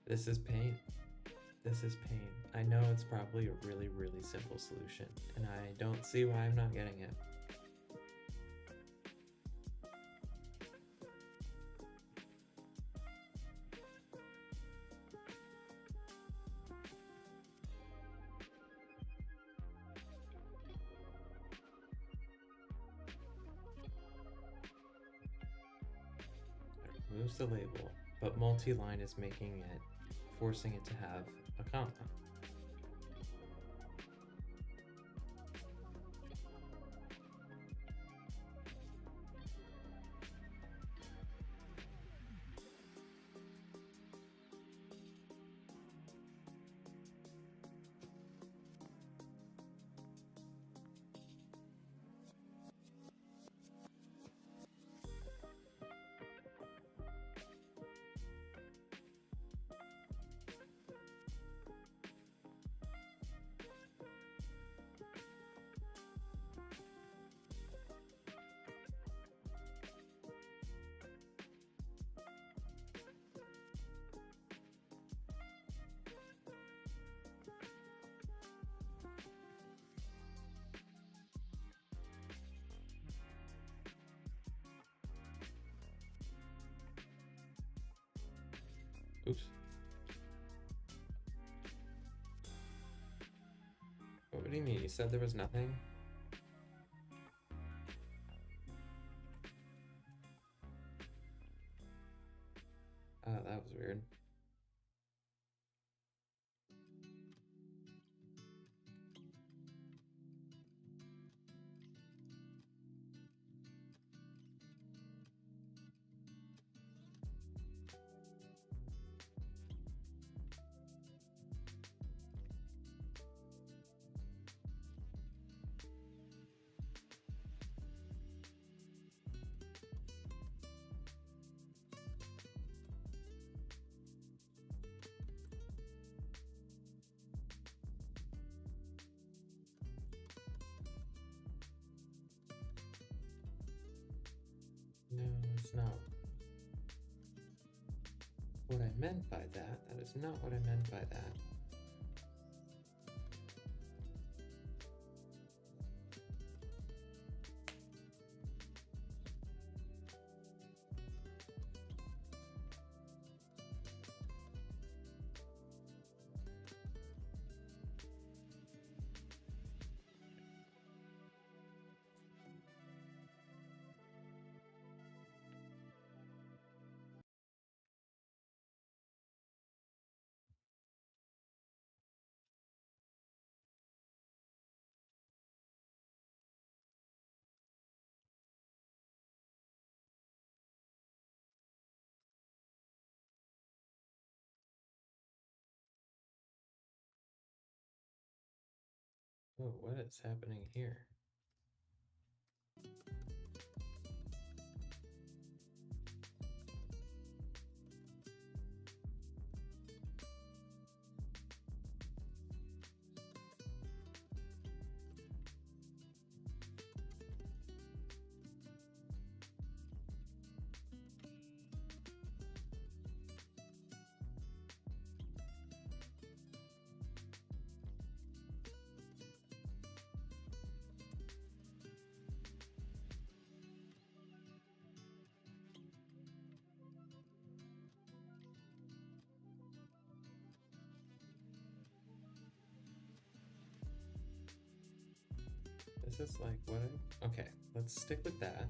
This is pain. This is pain. I know it's probably a really, really simple solution, and I don't see why I'm not getting it. It removes the label, but multi-line is making it, forcing it to have a comma. Oops. What do you mean? You said there was nothing? Oh, that was weird. No, it's not what I meant by that. That is not what I meant by that. Oh, what is happening here? this like what? Okay, let's stick with that.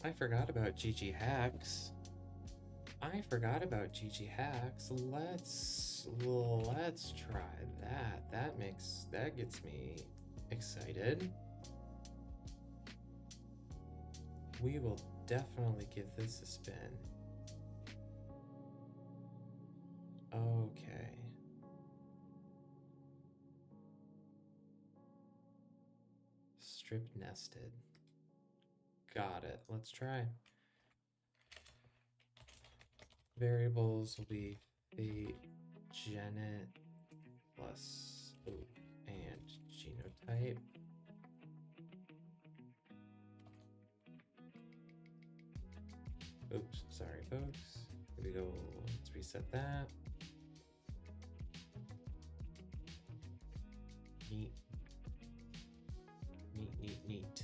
I forgot about GG Hacks. I forgot about GG Hacks. Let's try that. That gets me excited. We will definitely give this a spin. Okay. Strip nested. Got it. Let's try. Variables will be genet plus and genotype. Oops, sorry folks. Here we go. Let's reset that. Neat. Neat.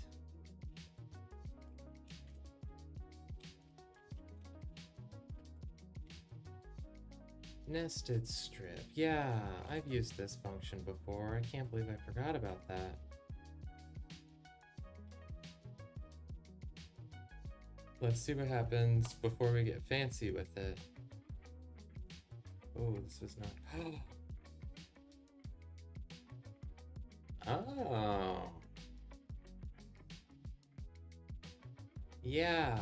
Nested strip. Yeah, I've used this function before. I can't believe I forgot about that. Let's see what happens before we get fancy with it. Oh, this was not. Oh. Yeah.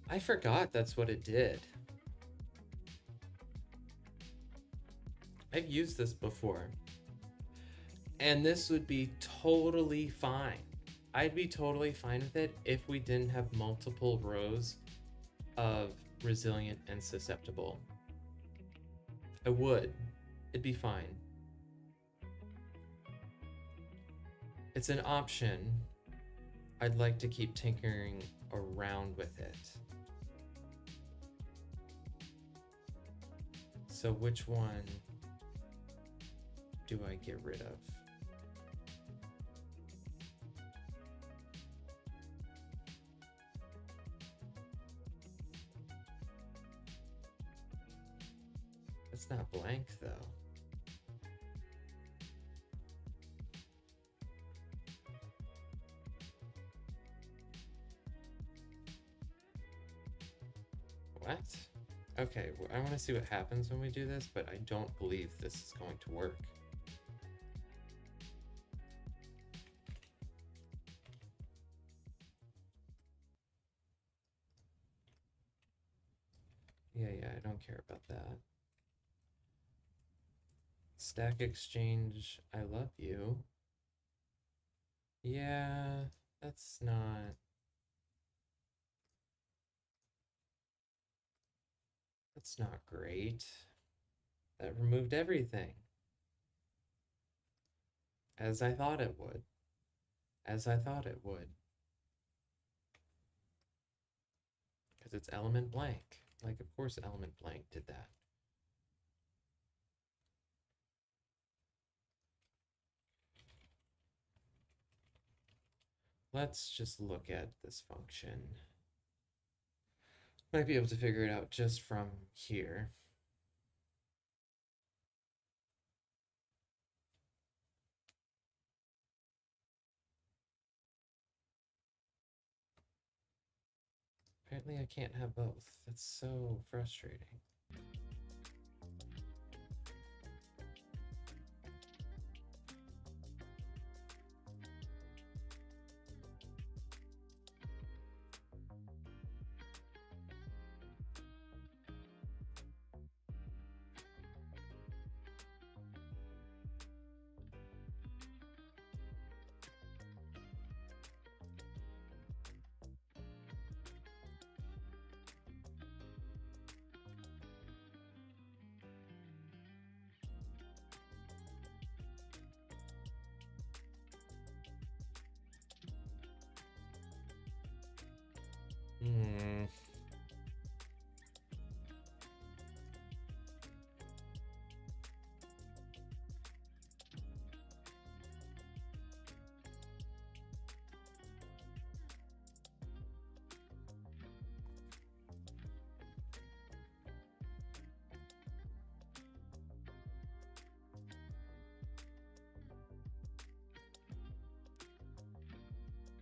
I forgot that's what it did. I've used this before. And this would be totally fine. I'd be totally fine with it if we didn't have multiple rows of resilient and susceptible. I would. It'd be fine. It's an option. I'd like to keep tinkering around with it. So which one do I get rid of? It's not blank though. What? Okay, well, I want to see what happens when we do this, but I don't believe this is going to work. Yeah, I don't care about that. Stack Exchange, I love you. Yeah, that's not great. That removed everything. As I thought it would. As I thought it would. Because it's element blank. Like, of course element blank did that. Let's just look at this function. Might be able to figure it out just from here. Apparently I can't have both. That's so frustrating. Hmm.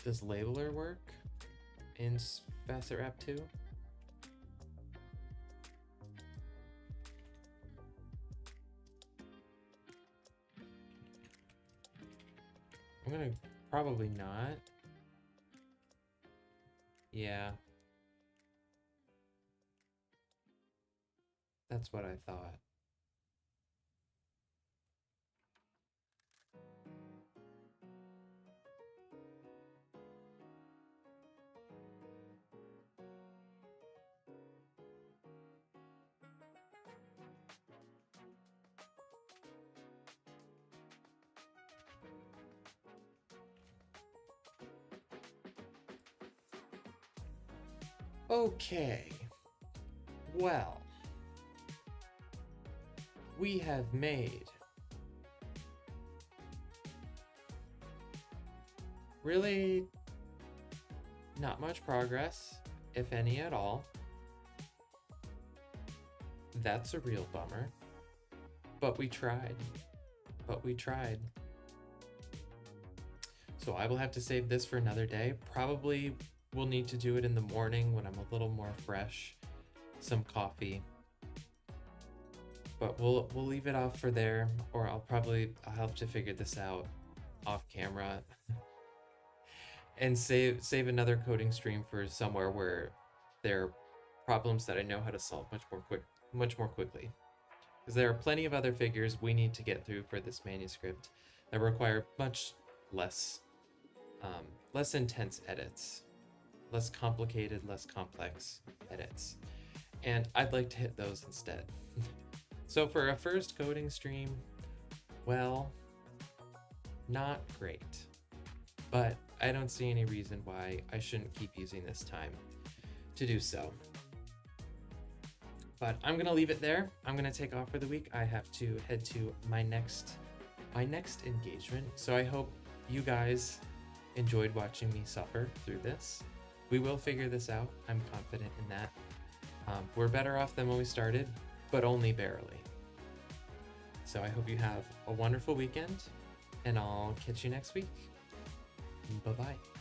Does labeler work in Facet Wrap 2? I'm gonna probably not. Yeah. That's what I thought. Okay. Well, we have made really not much progress, if any at all. That's a real bummer. But we tried. So I will have to save this for another day. Probably we'll need to do it in the morning when I'm a little more fresh. Some coffee. But we'll leave it off for there, or I'll have to figure this out off camera and save another coding stream for somewhere where there are problems that I know how to solve much more quickly. Because there are plenty of other figures we need to get through for this manuscript that require much less intense edits, less complicated, less complex edits. And I'd like to hit those instead. So for a first coding stream, well, not great. But I don't see any reason why I shouldn't keep using this time to do so. But I'm gonna leave it there. I'm gonna take off for the week. I have to head to my next engagement. So I hope you guys enjoyed watching me suffer through this. We will figure this out. I'm confident in that. We're better off than when we started, but only barely. So I hope you have a wonderful weekend, and I'll catch you next week. Bye-bye.